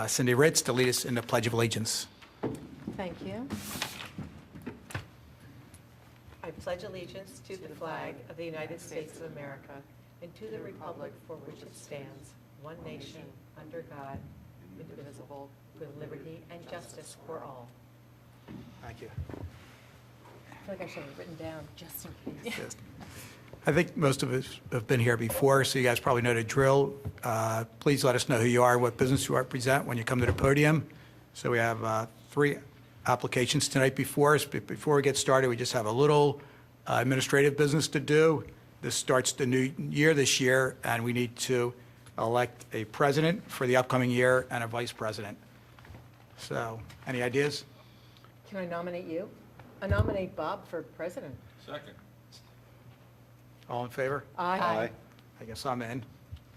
Cindy Ritz to lead us in the Pledge of Allegiance. Thank you. I pledge allegiance to the flag of the United States of America and to the republic for which it stands, one nation, under God, indivisible, with liberty and justice for all. Thank you. I feel like I should have written down just in case. Yes. I think most of us have been here before, so you guys probably know the drill. Please let us know who you are, what business you represent when you come to the podium. So we have 3 applications tonight before us. But before we get started, we just have a little administrative business to do. This starts the new year this year, and we need to elect a president for the upcoming year and a vice president. So, any ideas? Can I nominate you? I nominate Bob for president. Second. All in favor? Aye. I guess I'm in.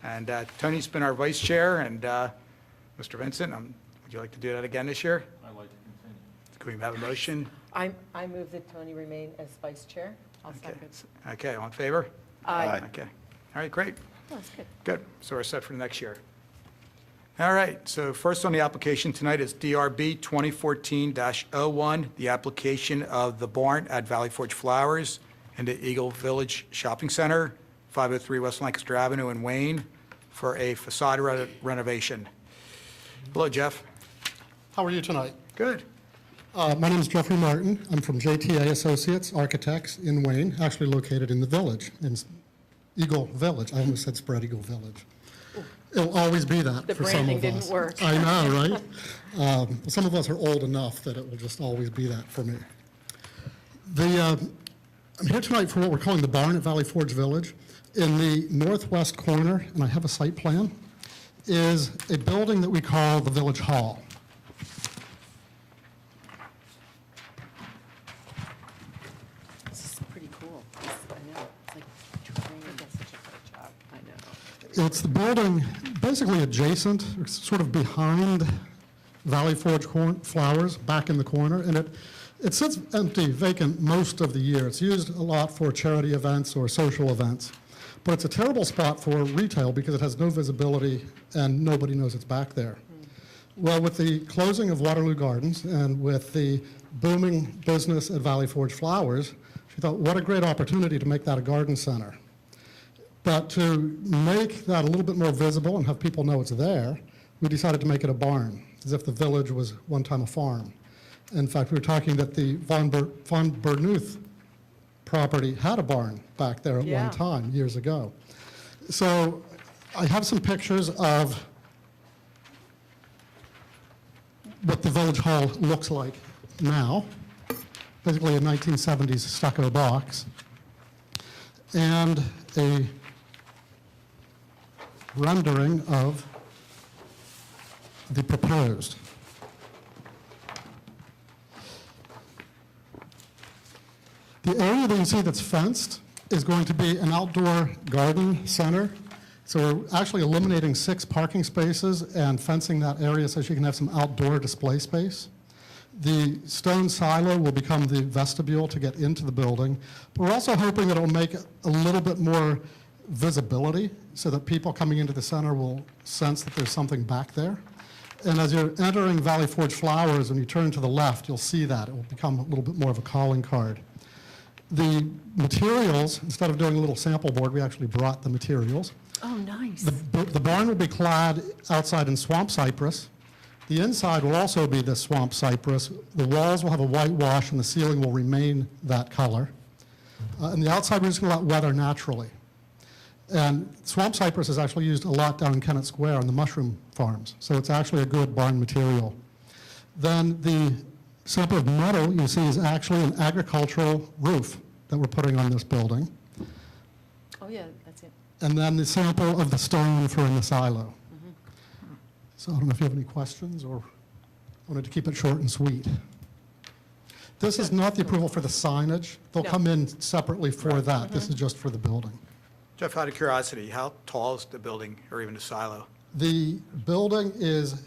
And Tony's been our vice chair, and Mr. Vincent, would you like to do that again this year? I'd like to continue. Can we have a motion? I move that Tony remain as vice chair. I'll Okay. second. Okay, all in favor? Aye. Okay. All right, great. Oh, that's good. Good. So we're set for the next year. All right, so first on the application tonight is DRB 2014-01, the application of the barn at Valley Forge Flowers in the Eagle Village Shopping Center, 503 West Lancaster Avenue in Wayne, for a facade renovation. Hello, Jeff. How are you tonight? Good. My name is Jeffrey Martin. I'm from JTA Associates Architects in Wayne, actually located in the village, in Eagle Village. I almost said Spread Eagle Village. It'll always be that The for some branding of didn't us. work. I know, right? Some of us are old enough that it will just always be that for me. I'm here tonight for what we're calling the barn at Valley Forge Village. In the northwest corner, and I have a site plan, is a building that we call the Village Hall. This is pretty cool. I know. It's like trying to get such a great job. I know. It's the building basically adjacent, or sort of behind Valley Forge Flowers, back in the corner, and it sits empty, vacant most of the year. It's used a lot for charity events or social events, but it's a terrible spot for retail because it has no visibility and nobody knows it's back there. Well, with the closing of Waterloo Gardens and with the booming business at Valley Forge Flowers, she thought, what a great opportunity to make that a garden center. But to make that a little bit more visible and have people know it's there, we decided to make it a barn, as if the village was one time a farm. In fact, we were talking that the von Bernuth property had a barn back there at one time, years ago. So I have some pictures of what the Village Hall looks like now, basically a 1970s stucco box, and a rendering of the proposed. The area that you see that's fenced is going to be an outdoor garden center. So we're actually eliminating 6 parking spaces and fencing that area so she can have some outdoor display space. The stone silo will become the vestibule to get into the building. But we're also hoping that it will make a little bit more visibility so that people coming into the center will sense that there's something back there. And as you're entering Valley Forge Flowers, when you turn to the left, you'll see that. It will become a little bit more of a calling card. The materials, instead of doing a little sample board, we actually brought the materials. Oh, nice. The barn will be clad outside in swamp cypress. The inside will also be this swamp cypress. The walls will have a whitewash and the ceiling will remain that color. And the outside we're just going to let weather naturally. And swamp cypress is actually used a lot down in Kennett Square on the mushroom farms. So it's actually a good barn material. Then the sample of metal you see is actually an agricultural roof that we're putting on this building. Oh, yeah, that's it. And then the sample of the stone for in the silo. So I don't know if you have any questions or wanted to keep it short and sweet. This is not the approval for the signage. They'll No. come in separately for that. This is just for the building. Jeff, out of curiosity, how tall is the building or even the silo? The building is,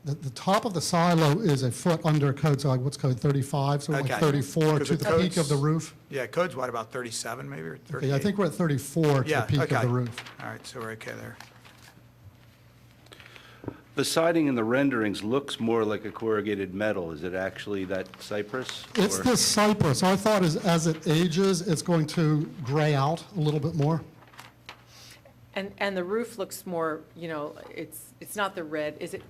the top of the silo is a foot under code, so like what's code 35, so like Okay. 34 Because to the the peak of code's- the roof. Yeah, code's what, about 37 maybe, or 38? Okay, I think we're at 34 to Yeah, the peak okay. of the roof. All right, so we're okay there. The siding in the renderings looks more like a corrugated metal. Is it actually that cypress? It's or- this cypress. I thought as it ages, it's going to gray out a little bit more. And the roof looks more, you know, it's not the red, is it,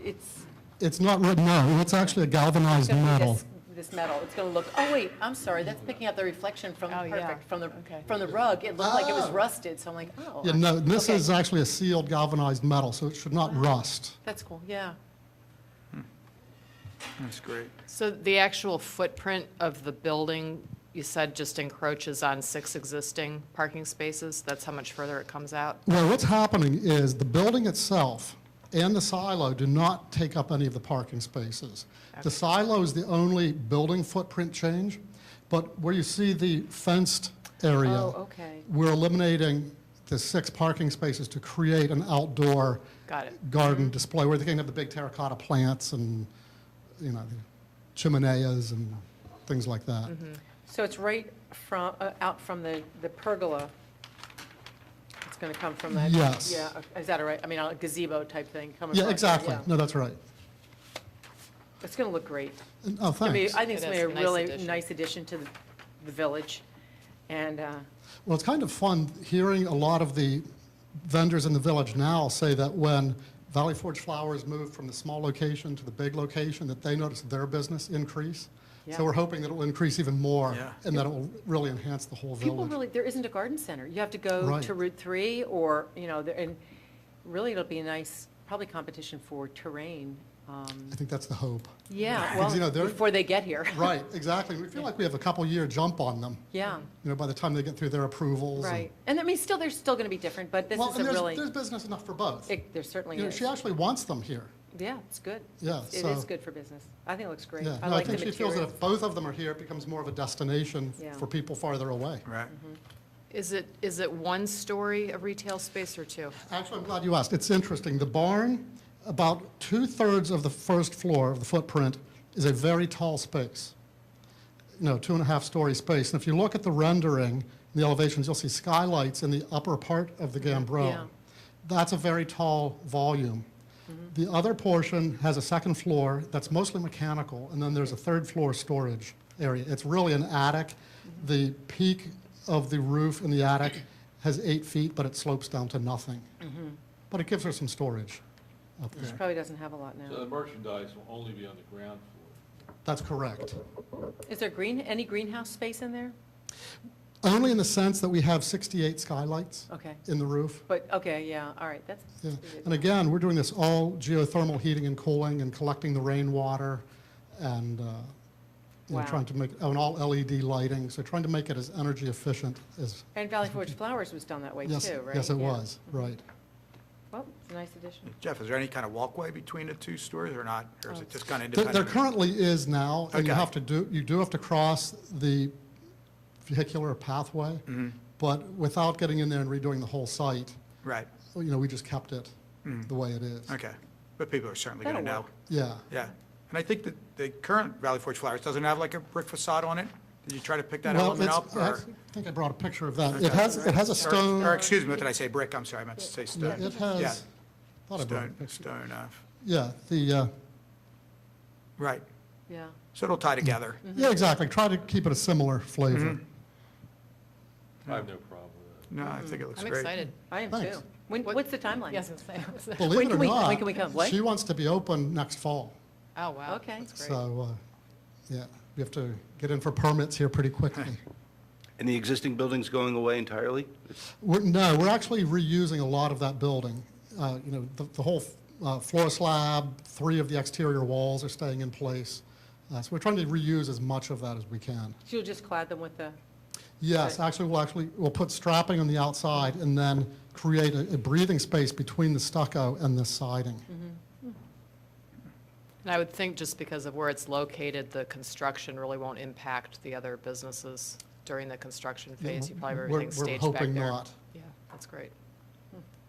It's not red, no, it's actually a galvanized gonna be metal. this metal, it's gonna look, oh wait, I'm sorry, that's picking up the reflection from, Oh, yeah. perfect, from Okay. the rug. It looked like it was Oh. rusted, so I'm like, oh. Yeah, no, this Okay. is actually a sealed galvanized metal, so it should not rust. That's cool, yeah. That's great. So the actual footprint of the building, you said just encroaches on 6 existing parking spaces? That's how much further it comes out? Well, what's happening is the building itself and the silo do not take up any of the parking spaces. The silo is the only building footprint change, but where you see the fenced area, Oh, okay. we're eliminating the 6 parking spaces to create an outdoor Got it. garden display where they can have the big terracotta plants and, you know, the chimeneas and things like that. So it's right from, out from the pergola. It's gonna come from that? Yes. Yeah, is that all right? I mean, a gazebo type thing coming Yeah, across, exactly. yeah. No, that's right. It's gonna look great. Oh, I thanks. think it's It gonna is be a a nice really addition. nice addition to the village. And, Well, it's kind of fun hearing a lot of the vendors in the village now say that when Valley Forge Flowers moved from the small location to the big location, that they noticed their business increase. Yeah. So we're hoping that it will increase even more Yeah. and that it will really enhance the whole people village. really, there isn't a garden center. You have to go Right. to Route 3 or, you know, and really it'll be a nice, probably competition for terrain. I think that's the hope. Yeah, Because, you know, well, they're- before they get here. Right, exactly. We feel like we have a couple-year jump on them, Yeah, you know, by the time they get through their approvals. and- right. And I mean, still, they're still gonna be different, but this Well, is and a there's really, business enough for both. there certainly You know, is. she actually wants them here. Yeah, it's good. Yeah, It so- is good for business. I think it looks great. Yeah, I no, I like the think she feels that material. if both of them are here, it becomes more of a destination Yeah. for people farther away. Right. Is it 1 story of retail space or 2? Actually, I'm glad you asked. It's interesting. The barn, about 2/3 of the first floor of the footprint is a very tall space. You know, 2.5-story space. And if you look at the rendering, the elevations, you'll see skylights in the upper part of the gambrel. Yeah. That's a very tall volume. The other portion has a second floor that's mostly mechanical, and then there's a third-floor storage area. It's really an attic. The peak of the roof in the attic has 8 feet, but it slopes down to nothing. But it gives her some storage up She there. probably doesn't have a lot So the now. merchandise will only be on the ground floor. That's correct. Is there any greenhouse space in there? Only in the sense that we have 68 skylights Okay, in the roof. but, okay, yeah, all right, that's. Yeah. And again, we're doing this all geothermal heating and cooling and collecting the rainwater and, you know, Wow. trying to make, and all LED lighting, so trying to make it as energy efficient as, And Valley Forge Flowers was done that way yes, too, right? yes, it Yeah. was, right. Well, it's a nice addition. Jeff, is there any kind of walkway between the 2 stores or not? Or is it just kind of There independent? currently is now, and you Okay. have to you do have to cross the vehicular pathway, Mm-hmm. but without getting in there and redoing the whole site, Right, you know, we just kept it the way it is. okay. But people are certainly going to That'll know. work. Yeah. Yeah. And I think that the current Valley Forge Flowers doesn't have like a brick facade on it? Did you try to pick that Well, element it's, up? I Or think I brought a picture of that. Okay. It has a Or stone, excuse me, what did I say? Brick, I'm sorry, I meant to say yeah, stone. it Yeah, has, thought I brought a stone, picture. stone, Yeah, the, right. Yeah. So it'll tie together. yeah, exactly. Try to keep it a similar flavor. Mm-hmm. I have no problem with that. No, I think it looks I'm great. excited. I am Thanks. too. What's the timeline? Yes, I was gonna say. Believe When it can or we- not, when can we come? What? she wants to be open next fall. Oh, wow. Okay. That's great. So, yeah, we have to get in for permits here pretty quickly. And the existing building's going away entirely? No, we're actually reusing a lot of that building. You know, the whole floor slab, 3 of the exterior walls are staying in place. So we're trying to reuse as much of that as we can. So you'll just clad them with the, Yes, we'll put strapping on the outside and then create a breathing space between the stucco and the siding. And I would think just because of where it's located, the construction really won't impact the other businesses during the construction phase. You probably have everything staged back there. We're hoping not. Yeah, that's great.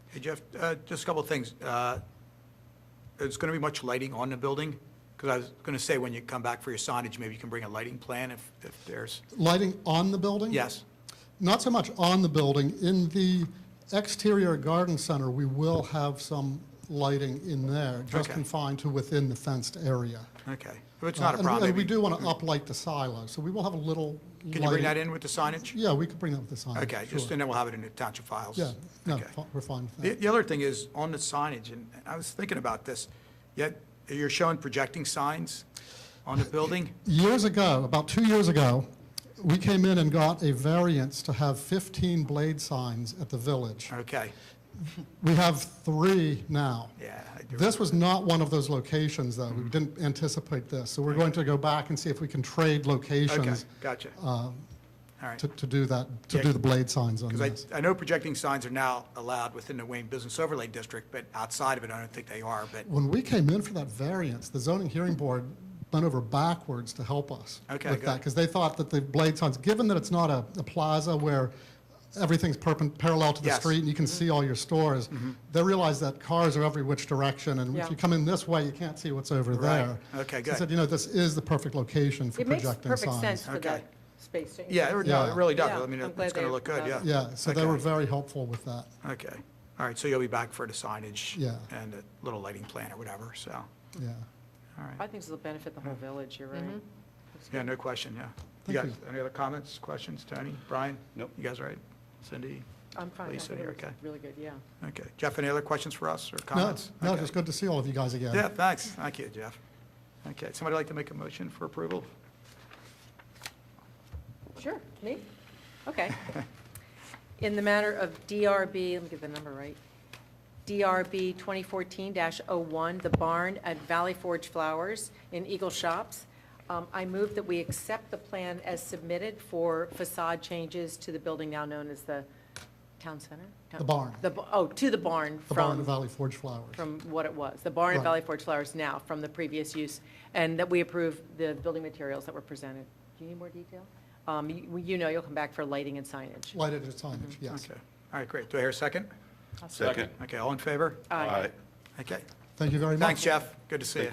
Hey, Jeff, just a couple of things. Is going to be much lighting on the building? Because I was going to say, when you come back for your signage, maybe you can bring a lighting plan if there's, Lighting on the building? yes? Not so much on the building. In the exterior garden center, we will have some lighting in there, just Okay. confined to within the fenced area. Okay. If it's not a And problem, we maybe- do want to uplight the silo, so we will have a little Can you bring that lighting. in with the signage? Yeah, we could bring that with the signage. Okay, just, sure. and then we'll have it in the township files. Yeah, no, Okay. we're fine with The that. the other thing is, on the signage, and I was thinking about this, yet you're showing projecting signs on the building? Years ago, about 2 years ago, we came in and got a variance to have 15 blade signs at the village. Okay, We have 3 now. yeah. I do This was remember not one of those locations, though. We didn't anticipate this. So we're going to go back and see if we can trade that. Okay, locations gotcha. All right. to do that, to Yeah, do the blade signs on Because this. I know projecting signs are now allowed within the Wayne Business Overlay District, but outside of it, I don't think they are, but, When we came in for that variance, the zoning hearing board bent over backwards to help us Okay, with that, good. because they thought that the blade signs, given that it's not a plaza where everything's parallel to the Yes. street and you can see all your stores, they realized that cars are every which direction, and Yeah. if you come in this way, you can't see what's over Right. there. Okay, So good. I said, you know, this is the perfect location for It makes projecting perfect signs. sense for Okay. that space. don't you yeah, think? no, it Yeah. really does. Yeah, I mean, I'm glad it's going to they look good, allowed yeah. Yeah, so they Okay. were very helpful with that. Okay, all right, so you'll be back for the signage? Yeah. And a little lighting plan or whatever, so, all Yeah. right. I think this will benefit the whole village, you're right. Looks Yeah, good. no question, yeah. You Thank got you. any other comments, questions, Tony, Brian? Nope. You guys all right? Cindy? I'm fine. I Lisa think it here, looks okay. really good, yeah. Okay. Jeff, any other questions for us or No, comments? no, Okay. just good to see all of you guys again. Yeah, thanks. Thank you, Jeff. Okay, somebody like to make a motion for approval? Sure, me? Okay. In the matter of DRB, let me get the number right. DRB 2014-01, the barn at Valley Forge Flowers in Eagle Shops. I move that we accept the plan as submitted for facade changes to the building now known as the Town Center? The barn. To the barn The barn from, at Valley Forge Flowers. from what it was. The barn at Right. Valley Forge Flowers now, from the previous use, and that we approve the building materials that were presented. Do you need more detail? You know, you'll come back for lighting and signage. Lighted signage, yes. Okay. All right, great. Do I hear a second? Second. Okay, all in favor? Aye. Okay. Thank you very much. Thanks, Jeff. Good to see you.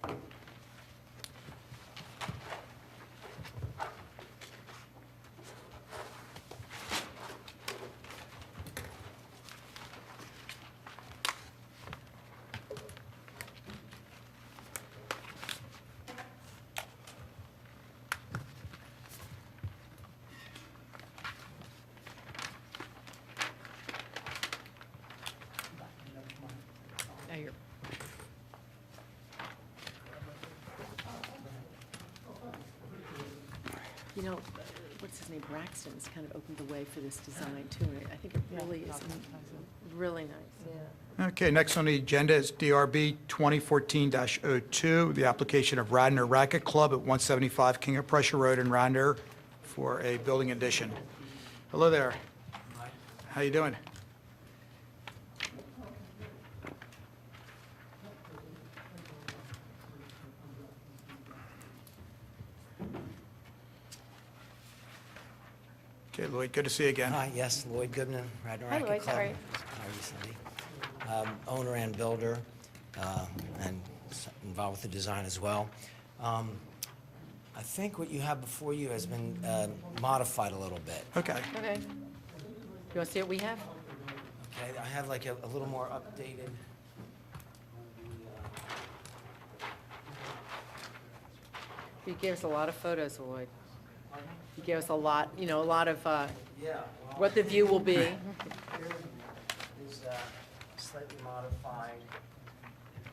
Thank Yeah, you're- You know, what's his name, Braxton's kind of opened the way for this design too, and I think it really is really nice, yeah. Okay, next on the agenda is DRB 2014-02, the application of Radnor Racquet Club at 175 King of Prussia Road in Radnor for a building addition. Hello there. How you doing? Okay, Lloyd, good to see you again. Hi, yes, Lloyd Goodman, Radnor Hi, Racquet Lloyd, Club. how are you? Hi, recently. Owner and builder, and involved with the design as well. I think what you have before you has been modified a little bit. Okay, Okay. You want to see what we have? Okay, I have like a little more updated. You gave us a lot of photos, Lloyd. You gave us a lot, you know, a lot of Yeah. what the view will be. Here is slightly modified,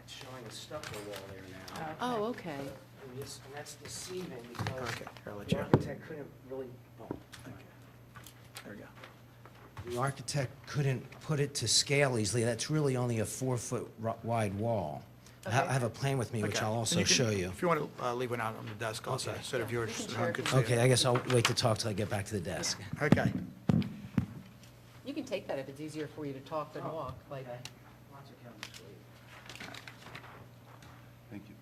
it's showing a stucco wall there now. Oh, okay. And that's deceiving because okay, here, I'll let the you. architect couldn't really, There we go. the architect couldn't put it to scale easily. That's really only a 4-foot wide wall. I have a plan with me, which Okay. I'll And also you can- show you. If you want to leave one out on the desk also, so that viewers You can at share home it can with see me. it. Okay, I guess I'll wait to talk till I get back to the desk. Okay. You can take that if it's easier for you to talk than walk, like. Thank you.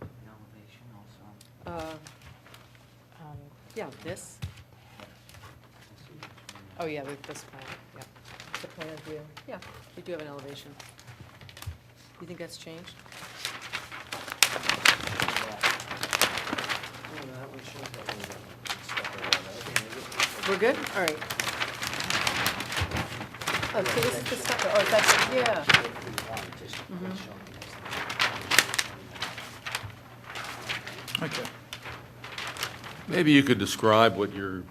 Elevation also. Yeah, this, Oh, yeah, this plan, yeah. the plan view. Yeah, we do have an elevation. You think that's changed? We're good? All right. Oh, so this is the stucco, oh, that's, yeah. Okay. Maybe you could describe what you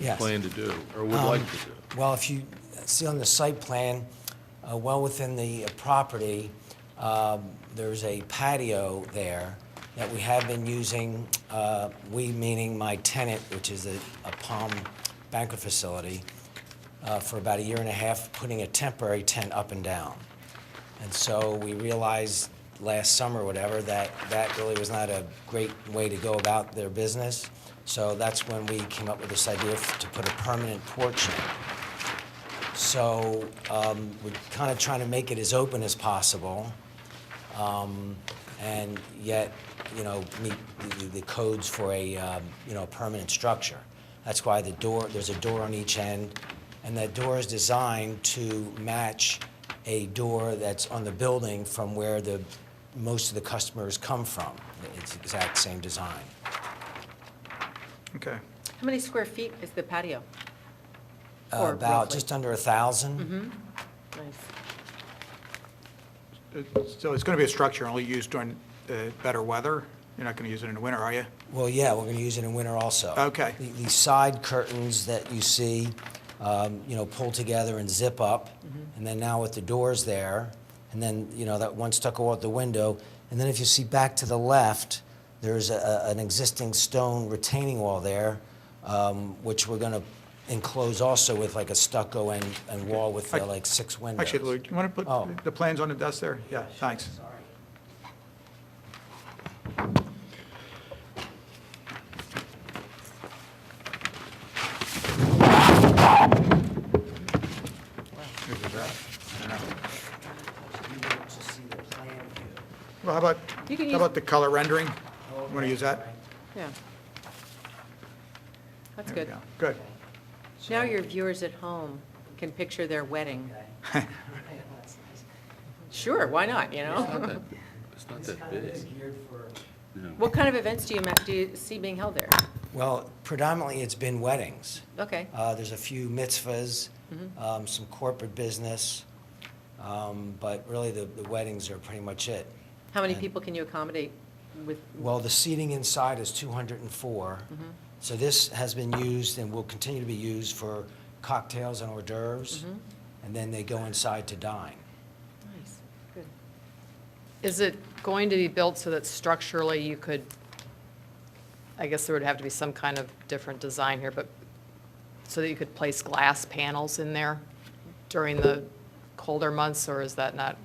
Yes. plan to do, or would like to do. Well, if you see on the site plan, well within the property, there's a patio there that we have been using, we meaning my tenant, which is a Palm banquet facility, for about a year and a half, putting a temporary tent up and down. And so we realized last summer or whatever that that really was not a great way to go about their business. So that's when we came up with this idea to put a permanent porch in. So we're kind of trying to make it as open as possible, and yet, meet the codes for a, permanent structure. That's why there's a door on each end, and that door is designed to match a door that's on the building from where most of the customers come from. It's the exact same design. Okay. How many square feet is the patio? Or About roughly? just under 1,000. Nice. So it's going to be a structure only used during better weather? You're not going to use it in the winter, are you? Well, yeah, we're going to use it in winter also. Okay. The side curtains that you see, pull together and zip up, and then now with the doors there, and then, that one stucco out the window, and then if you see back to the left, there's an existing stone retaining wall there, which we're going to enclose also with like a stucco and wall with like 6 windows. Actually, Lou, do you want to put Oh. the plans on the desk there? Yeah, thanks. Well, how about, You can how use- about the color rendering? You want to use that? Yeah. That's There we good. go. Good. Now your viewers at home can picture their wedding. Sure, why not, It's not that big. What kind of events do you see being held there? Well, predominantly it's been weddings. Okay. There's a few mitzvahs, some corporate business, but really the weddings are pretty much it. How many And- people can you accommodate with? Well, the seating inside is 204. So this has been used and will continue to be used for cocktails and hors d'oeuvres, and then they go inside to dine. Nice, good. Is it going to be built so that structurally you could, I guess there would have to be some kind of different design here, but so that you could place glass panels in there during the colder months, or is that not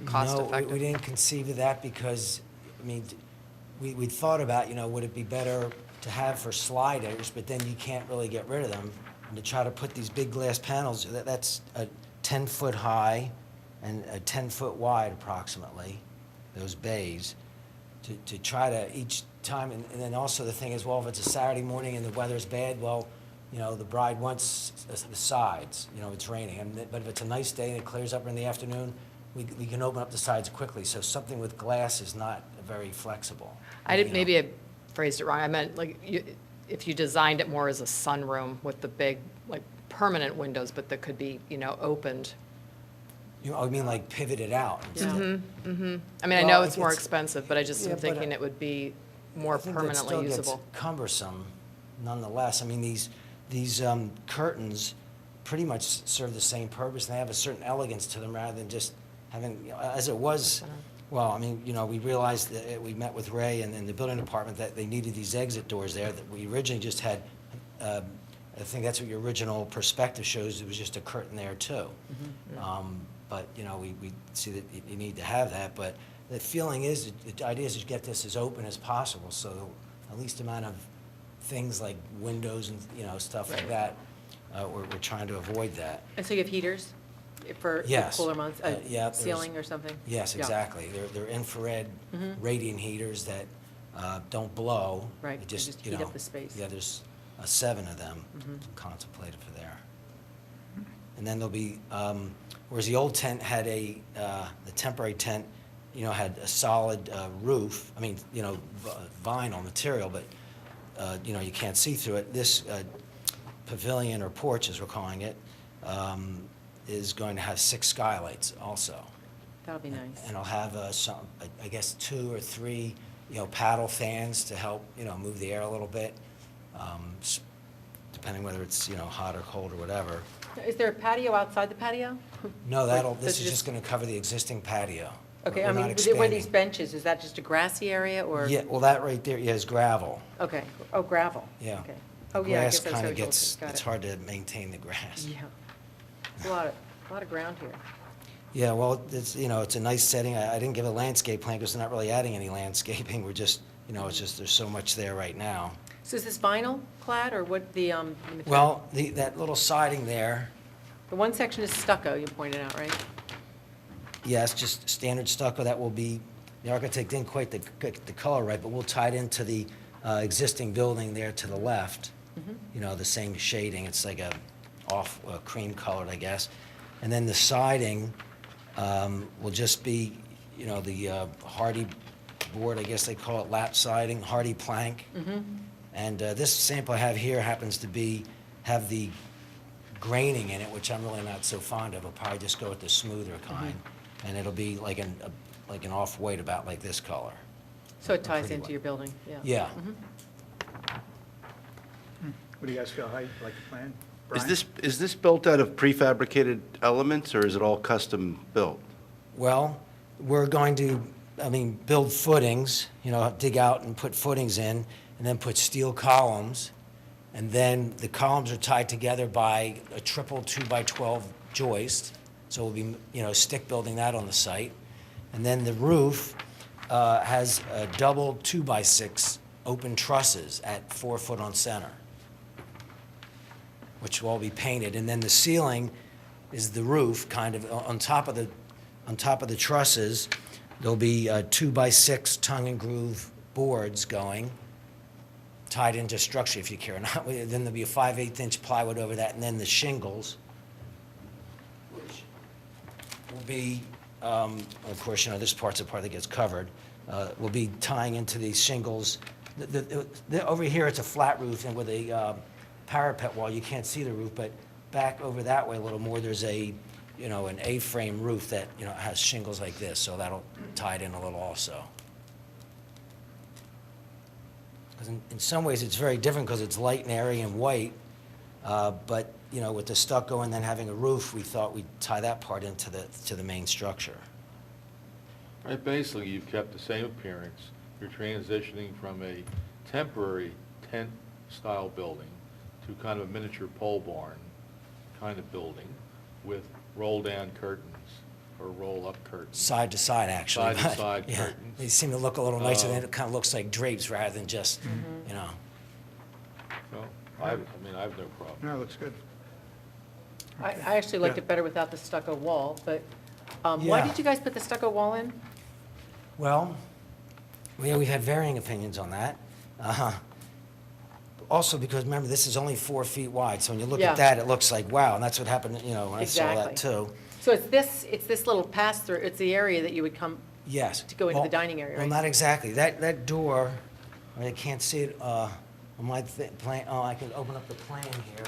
cost No, effective? we didn't conceive of that because, we thought about, would it be better to have for sliders, but then you can't really get rid of them. And to try to put these big glass panels, that's a 10-foot high and a 10-foot wide approximately, those bays, to try to each time, and then also the thing is, well, if it's a Saturday morning and the weather's bad, well, the bride wants the sides, it's raining. But if it's a nice day and it clears up in the afternoon, we can open up the sides quickly. So something with glass is not very flexible. Maybe I phrased it wrong. I meant, if you designed it more as a sunroom with the big, permanent windows, but that could be, opened. I mean like pivoted out. Yeah. I mean, I Well, know it's more it's- expensive, but I just Yeah, am but, thinking it would be more I think that permanently still gets usable. cumbersome nonetheless. I mean, these curtains pretty much serve the same purpose, and they have a certain elegance to them rather than just having, as it was, well, we realized that we met with Ray and the building department that they needed these exit doors there, that we originally just had, I think that's what your original perspective shows, it was just a curtain there too. But, we see that you need to have that, but the feeling is, the idea is to get this as open as possible, so the least amount of things like windows and, stuff like that, we're trying to avoid that. And so you have heaters for Yes. cooler months? Yeah, there's- Ceiling or something? Yes, Yeah. exactly. They're infrared radiant heaters that don't blow. Right, They they just heat up the space. Yeah, there's 7 of them contemplated for there. And then there'll be, whereas the old tent had the temporary tent you know, had a solid roof, I mean, you know, vinyl material, but, you know, you can't see through it. This pavilion or porch, as we're calling it, is going to have 6 skylights also. That'll be nice. And I'll have some, I guess, 2 or 3, you know, paddle fans to help, you know, move the air a little bit, depending whether it's, you know, hot or cold or whatever. Is there a patio outside the patio? No, Or this does is it just going to cover the existing patio. Okay, We're I not mean, where these expanding. benches, is that just a grassy area or? Yeah, well, that right there, yeah, is gravel. Okay, oh, gravel. Yeah. Okay. Oh, yeah, I guess Grass that's kind how of it gets, got it's it. hard to maintain the grass. Yeah. It's a lot of ground here. Yeah, well, it's, you know, it's a nice setting. I didn't give a landscape plan because we're not really adding any landscaping. We're just, you know, it's just, there's so much there right now. So is this vinyl clad or what the material? Well, that little siding there, The one section is stucco, you pointed out, right? yes, just standard stucco. That will be, the architect didn't quite get the color right, but we'll tie it into the existing building there to the left. You know, the same shading. It's like a cream colored, I guess. And then the siding will just be, you know, the hardy board, I guess they call it lap siding, hardy plank. And this sample I have here happens to have the graining in it, which I'm really not so fond of. I'll probably just go with the smoother kind. And it'll be like an off-white, about like this color. So it ties pretty into white. your building, yeah. Yeah. What do you guys feel, how you like the plan? Is Brian? is this built out of prefabricated elements, or is it all custom built? Well, we're going to, build footings, you know, dig out and put footings in, and then put steel columns. And then the columns are tied together by a triple 2x12 joist. So we'll be, you know, stick building that on the site. And then the roof has a double 2x6 open trusses at 4 foot on center, which will all be painted. And then the ceiling is the roof, kind of on top of the trusses. There'll be 2x6 tongue and groove boards going, tied into structure if you care or not. Then there'll be a 5/8" plywood over that, and then the shingles, which will be, of course, you know, this part's the part that gets covered, will be tying into these shingles. Over here, it's a flat roof, and with a parapet wall, you can't see the roof, but back over that way a little more, there's an A-frame roof that, you know, has shingles like this, so that'll tie it in a little also. Because in some ways, it's very different because it's light and airy and white, but, you know, with the stucco and then having a roof, we thought we'd tie that part into the main structure. Right, basically, you've kept the same appearance. You're transitioning from a temporary tent-style building to kind of a miniature pole barn kind of building with roll-down curtains or roll-up curtains. Side to side, actually. Side-to-side Yeah, curtains. they seem to look a little nicer, then it kind of looks like drapes rather than just, you know. Well, I have no problem. No, it looks good. I actually liked Yeah. it better without the stucco wall, but why Yeah. did you guys put the stucco wall in? Well, we've had varying opinions on that. Also, because remember, this is only 4 feet wide, so when you look Yeah. at that, it looks like, wow, and that's what happened, you know, when I saw that Exactly. too. So it's this little pass-through, it's the area that you would come, Yes. To go into the dining area, Well, right? not exactly. That door, I can't see it on my plan, I can open up the plan here.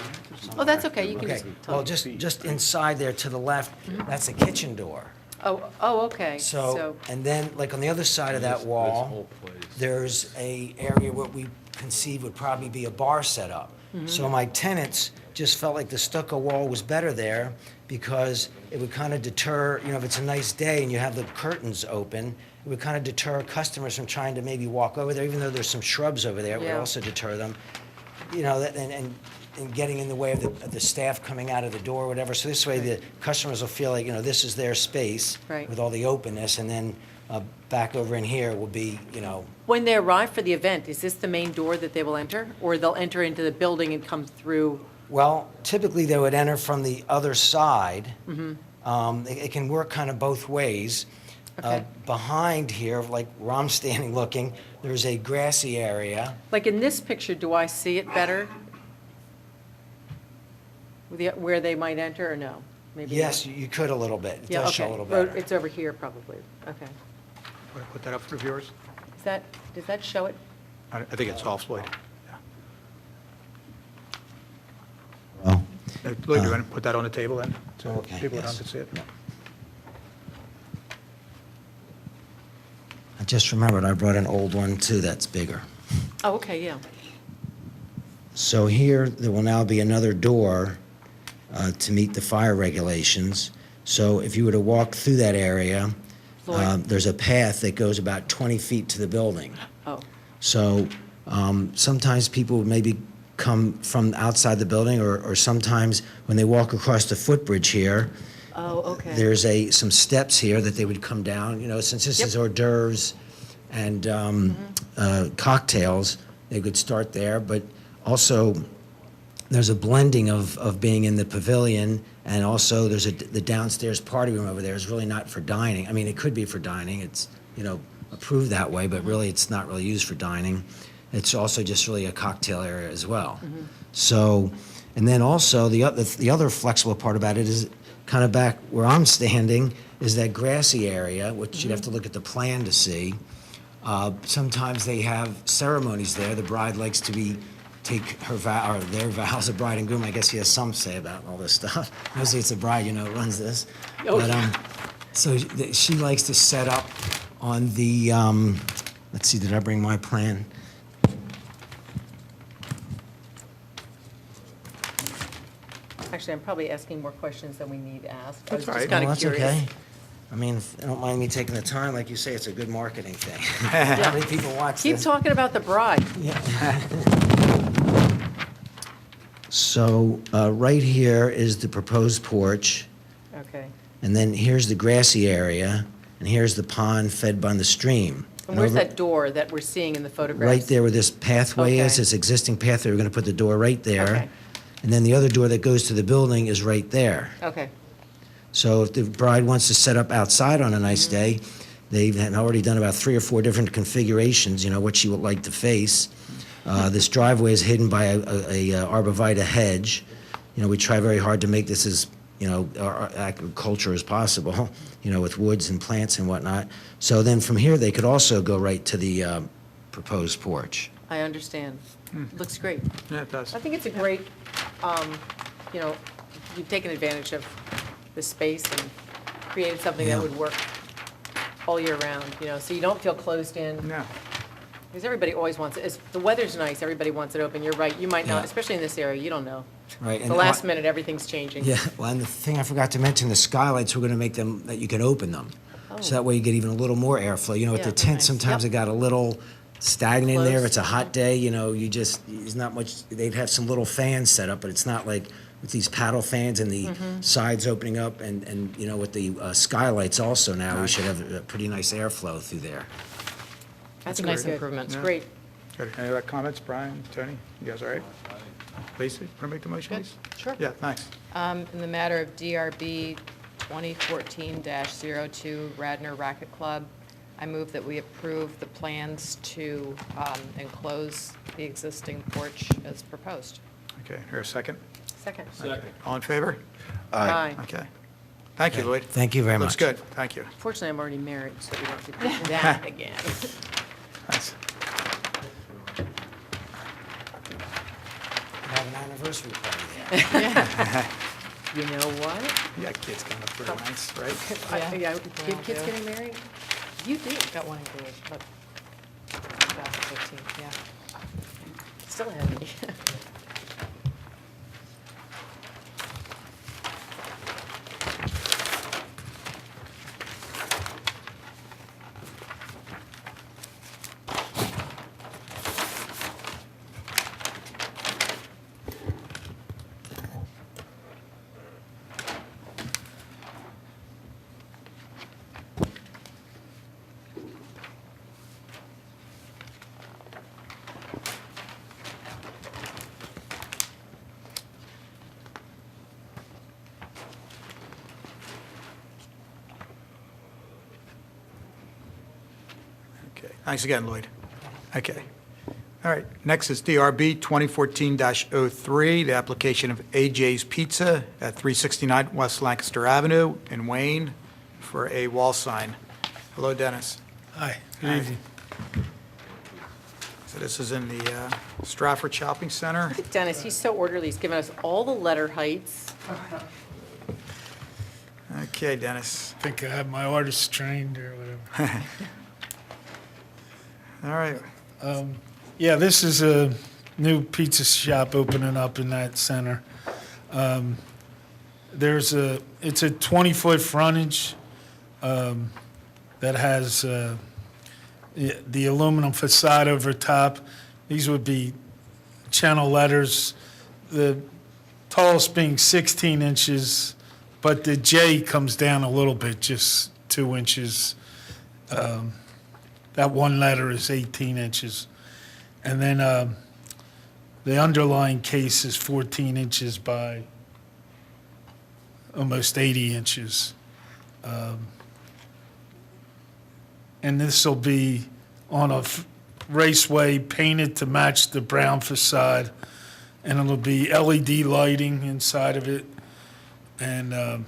oh, that's okay, you can Okay, just tell well, me. just inside there to the left, that's a kitchen door. Oh, okay, So, and then, like on the other side of This- that this wall, whole place. there's a area what we conceive would probably be a bar setup. So my tenants just felt like the stucco wall was better there because it would kind of deter, you know, if it's a nice day and you have the curtains open, it would kind of deter customers from trying to maybe walk over there, even though there's some shrubs over there, it would Yeah. also deter them. You know, and getting in the way of the staff coming out of the door or whatever. So this way, the customers will feel like, you know, this is their space Right. with all the openness, and then back over in here will be, you know, When they arrive for the event, is this the main door that they will enter? Or they'll enter into the building and come through? well, typically they would enter from the other side. Mm-hmm. It can work kind of both ways. Okay. Behind here, like where I'm standing looking, there's a grassy area. Like in this picture, do I see it better? Where they might enter or no? Maybe Yes, not. you could a little bit. It Yeah, does show okay. a little Road- better. It's over here probably, okay. Want to put that up for viewers? Does that show it? I think it's off, Lloyd. Well, Lloyd, you want to put that on the table then? So Okay, people at home yes. can see it? I just remembered I brought an old one too that's bigger. Oh, okay, yeah. So here, there will now be another door to meet the fire regulations. So if you were to walk through that area, Lloyd? there's a path that goes about 20 feet to the building. Oh, So sometimes people would maybe come from outside the building, or sometimes when they walk across the footbridge here, oh, okay. there's some steps here that they would come down, since this is hors d'oeuvres and cocktails, they could start there, but also there's a blending of being in the pavilion, and also there's the downstairs party room over there is really not for dining. I mean, it could be for dining, it's, approved that way, but really it's not really used for dining. It's also just really a cocktail area as well. So, and then also the other flexible part about it is kind of back where I'm standing is that grassy area, which you'd have to look at the plan to see. Sometimes they have ceremonies there. The bride likes to take her vow, or their vows, of bride and groom. I guess he has some say about all this stuff. Mostly it's the bride, runs this. Oh, But so she likes to set up on the. Let's see, did I bring my plan? Actually, I'm probably asking more questions than we need to ask. I was That's all just right. kind Well, of that's curious. okay. I mean, if they don't mind me taking the time, like you say, it's a good marketing thing. How many people watch Keep this? talking about the bride. Yeah. So, right here is the proposed porch, Okay. and then here's the grassy area, and here's the pond fed by the stream. And where's over- that door that we're seeing in the photographs? Right there where this pathway is, Okay. this existing pathway, we're gonna put the door right there. Okay. And then the other door that goes to the building is right there. Okay. So if the bride wants to set up outside on a nice Mm-hmm. day, they've had already done about 3 or 4 different configurations, what she would like to face. This driveway is hidden by a arborvitae hedge. We try very hard to make this as, agriculture as possible, with woods and plants and whatnot. So then from here, they could also go right to the proposed porch. I understand. Looks great. Yeah, it does. I think it's a great, you've taken advantage of the space and created something that Yeah. would work all year round, so you don't feel closed in. No. Because everybody always wants it. The weather's nice, everybody wants it open. You're right, you might not, Yeah. especially in this area, you don't know. Right. The last minute, everything's changing. Yeah, well, and the thing I forgot to mention, the skylights, we're gonna make them, that you can open them. So that way you get even a little more airflow. With Yeah, the tent, nice. sometimes Yep. it got a little stagnant in there. If Close. it's a hot day, there's not much, they'd have some little fans set up, but it's not like with these paddle fans and the sides opening up and with the skylights also now, we should have a pretty nice airflow through there. That's a think nice it's good. improvement. It's Yeah. great. Good. Any other comments, Brian, Tony? You guys all right? Lisa, want to make the motion, Good. please? Sure. Yeah, thanks. In the matter of DRB 2014-02 Radnor Racquet Club, I move that we approve the plans to enclose the existing porch as proposed. Okay, here a second. Second. All in favor? Aye. Okay. Thank you, Lloyd. Thank you very much. Looks good, thank you. Fortunately, I'm already married, so we don't have to do that again. Thanks. Have an anniversary party there. You know what? You got kids coming up for the nice, right? Yeah, we your all kids do. getting married? You do. Got one engaged, but 2015, yeah. Still ahead of me. Okay, thanks again, Lloyd. Okay. All right, next is DRB 2014-03, the application of AJ's Pizza at 369 West Lancaster Avenue in Wayne for a wall sign. Hello, Dennis. Hi, good evening. So this is in the Stratford Shopping Center. Look at Dennis, he's so orderly. He's given us all the letter heights. Okay, Dennis. I think I have my artist trained or whatever. All right. Yeah, this is a new pizza shop opening up in that center. It's a 20-foot frontage that has the aluminum facade over top. These would be channel letters, the tallest being 16 inches, but the J comes down a little bit, just 2 inches. That one letter is 18 inches. And then the underlying case is 14 inches by almost 80 inches. And this will be on a raceway painted to match the brown facade. And it'll be LED lighting inside of it and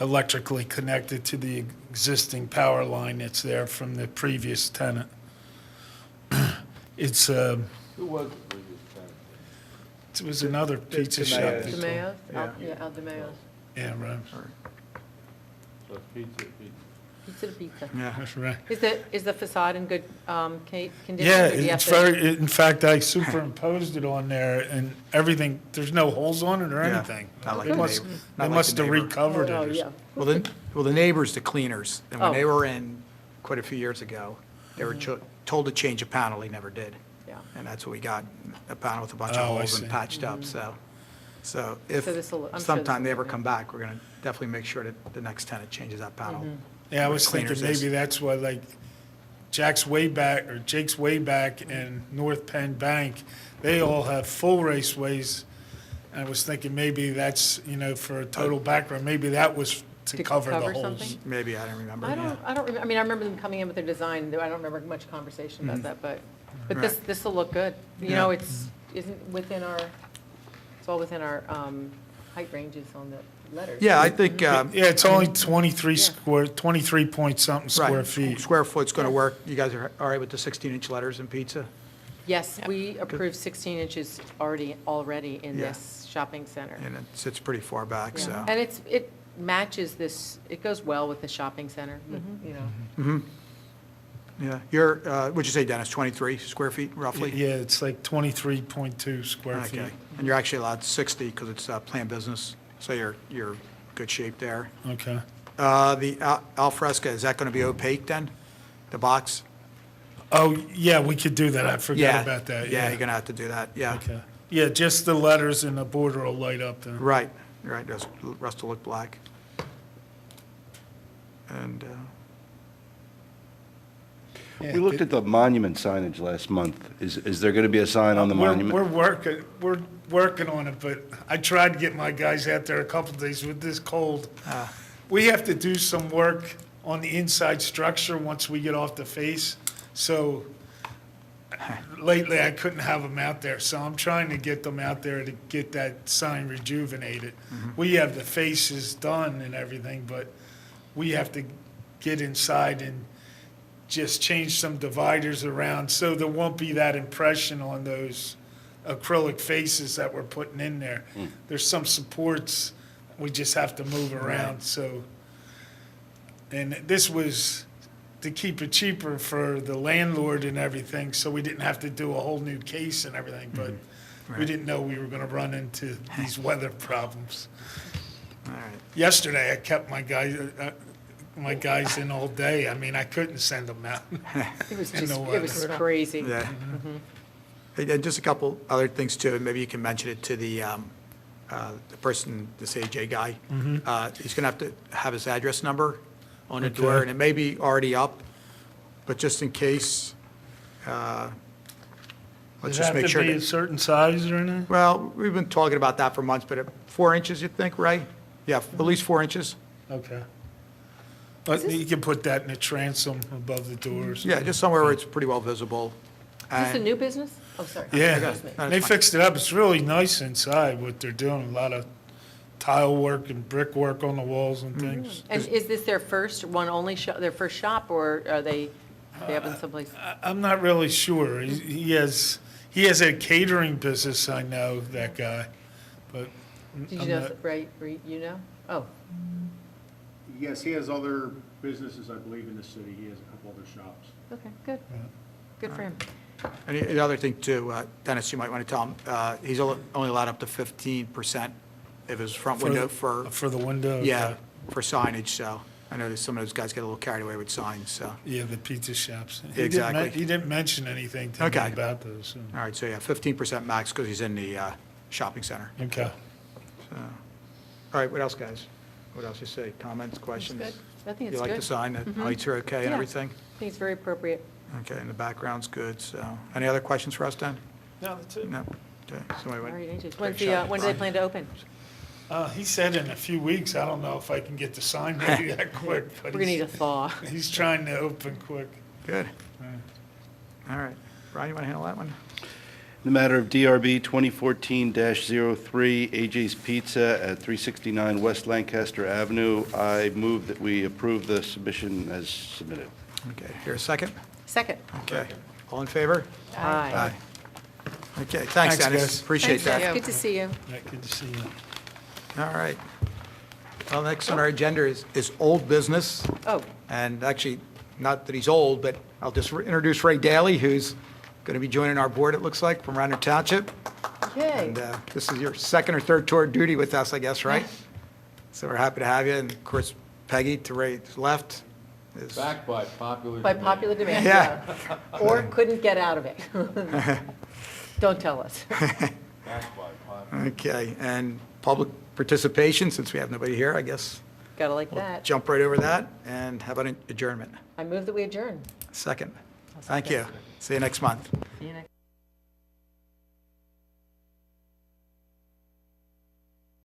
electrically connected to the existing power line that's there from the previous tenant. It's, Who was the previous tenant? it was another pizza shop. DeMeo's. before. DeMeo? Yeah. Yeah, Al DeMeo's. Yeah, right. So pizza. Pizza to pizza. Yeah. That's right. Is the facade in good condition? Yeah, or do you have it's to- very, in fact, I superimposed it on there and everything, there's no holes on it or Yeah, anything. not like They the must, neighbor. they Not like must the have neighbor. recovered it Oh, or yeah. something. Well, the neighbors, the cleaners, and when Oh. they were in quite a few years ago, they were told to change a panel, they never did. Yeah. And that's what we got, a panel with a bunch Oh, of I holes and see. patched up, so if So this'll- I'm sure sometime they this'll ever be come back, we're gonna definitely make sure that the next tenant changes that panel. Yeah, I was Cleaners thinking is- maybe that's why, like, Jake's Way Back and North Penn Bank, they all have full raceways. And I was thinking maybe that's, for a total background, maybe that was to cover the holes. something? Maybe, I don't remember. I don't remember, I mean, I remember them coming in with their design, I don't remember much conversation about that, but Right. this'll look good. You Yeah. know, it's all within our height ranges on the letters. Yeah, I think, Yeah, it's only 23 Yeah. square, 23 point something square right, feet. square foot's gonna work. You guys are all right with the 16-inch letters in pizza? Yes, we approved 16 inches already in Yeah. this shopping center. And it sits pretty far back, Yeah. so. And it matches this, it goes well with the shopping center, you know. Yeah, you're, what'd you say, Dennis, 23 square feet roughly? Yeah, it's like 23.2 square feet. Okay, and you're actually allowed 60 because it's planned business, so you're good shape there. Okay. The al fresco, is that going to be opaque then, the box? Oh, yeah, we could do that. I Yeah, forgot about that. Yeah, you're going to have to do that, yeah. Okay. Yeah, just the letters and the border will light up then. Right, the rest will look black. And, We looked at the monument signage last month. Is there going to be a sign on the monument? We're working on it, but I tried to get my guys out there a couple days with this cold. We have to do some work on the inside structure once we get off the face. So lately, I couldn't have them out there, so I'm trying to get them out there to get that sign rejuvenated. We have the faces done and everything, but we have to get inside and just change some dividers around so there won't be that impression on those acrylic faces that we're putting in there. There's some supports we just have to move around, so. And this was to keep it cheaper for the landlord and everything, so we didn't have to do a whole new case and everything, but we Right. didn't know we were gonna run into these weather problems. all right. Yesterday, I kept my guys in all day. I mean, I couldn't send them out. It was In just, the it was crazy. Yeah. Hey, and just a couple other things too, maybe you can mention it to the person, this AJ guy. He's gonna have to have his address number on the door, Okay. and it may be already up, but just in case, let's Does it just have make to sure be a that, certain size or anything? well, we've been talking about that for months, but 4 inches, you think, Ray? Yeah, at least 4 inches? Okay. But you can put that in a transom above the doors. Yeah, just somewhere where it's pretty well visible. Is this a And- new business? Oh, sorry. Yeah, Excuse me. No, they it's fine. fixed it up. It's really nice inside what they're doing. A lot of tile work and brickwork on the walls and things. And is this their first one only shop, their first shop, or are they having someplace? I'm not really sure. He has a catering business, I know, that guy, but Did I'm you know, not- right, you know? Oh, Yes, he has other businesses, I believe, in the city. He has a couple other shops. okay, good. Good for him. And the other thing too, Dennis, you might want to tell him, he's only allowed up to 15% of his front window for, For the window? yeah, okay. for signage, so I know that some of those guys get a little carried away with signs, so. Yeah, the pizza shops. Exactly. He didn't mention anything to me Okay. about those. So. All right, so yeah, 15% max because he's in the shopping center. Okay. So, all right, what else, guys? What else you say? Comments, questions? good. I think You it's like the good. sign, the lights are okay and Yeah. everything? I think it's very appropriate. Okay, and the background's good, so. Any other questions for us, Dan? No, that's it. No? Okay, somebody All went. right, Angel. Great When's the, shot. when do they plan to open? He said in a few weeks. I don't know if I can get the sign ready that quick, but We're gonna need a thaw. he's trying to open quick. Good. All right. Brian, you want to handle that one? In the matter of DRB 2014-03, AJ's Pizza at 369 West Lancaster Avenue, I move that we approve the submission as submitted. Okay, here a second? Second. Okay. All in favor? Aye. Okay, thanks, Thanks, Dennis. guys. Appreciate Thanks, that. Jeff. Good to see you. Right, good to see you. All right. Well, next on our agenda is old business. Oh, And actually, not that he's old, but I'll just introduce Ray Daly, who's going to be joining our board, it looks like, from Radnor Township. yay. And this is your second or third tour of duty with us, I guess, right? So we're happy to have you. And of course, Peggy to Ray's left is, Backed by popular By demand. popular demand, Yeah. yeah. Or couldn't get out of it. Don't tell us. Backed by popular. okay. And public participation, since we have nobody here, I guess Gotta like we'll that. jump right over that. And how about an adjournment? I move that we adjourn. Second. Thank you. See you next month. See you next.